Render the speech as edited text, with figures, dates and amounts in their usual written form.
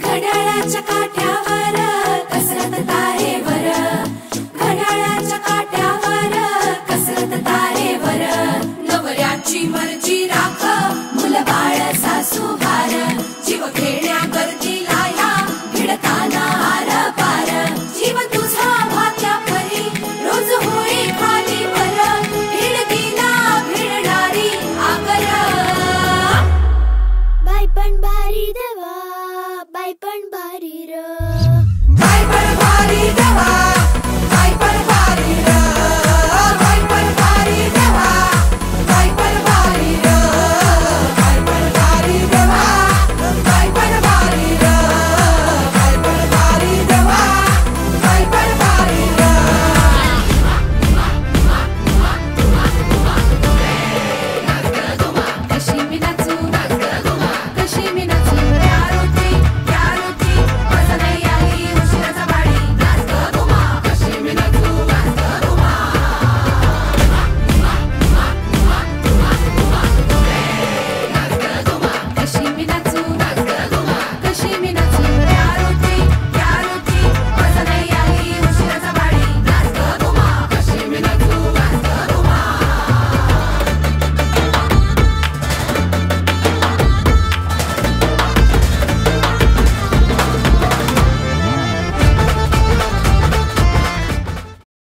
घड्याळाच्या काठ्यावर कसरत तारेवर, घड्याळाच्या काठ्यावर कसरत तारेवर, नवऱ्याची मर्जी राख मुलं बाळ सासू भार, जीव खेळण्याकरती लाया भिडताना आर पार, जीव तुझा भात्या परी रोज होई खाली वर, भिडकीला भिडणारी आकर. बाई पण भारी देवा, बाई पण भारी र, बाई पण भारी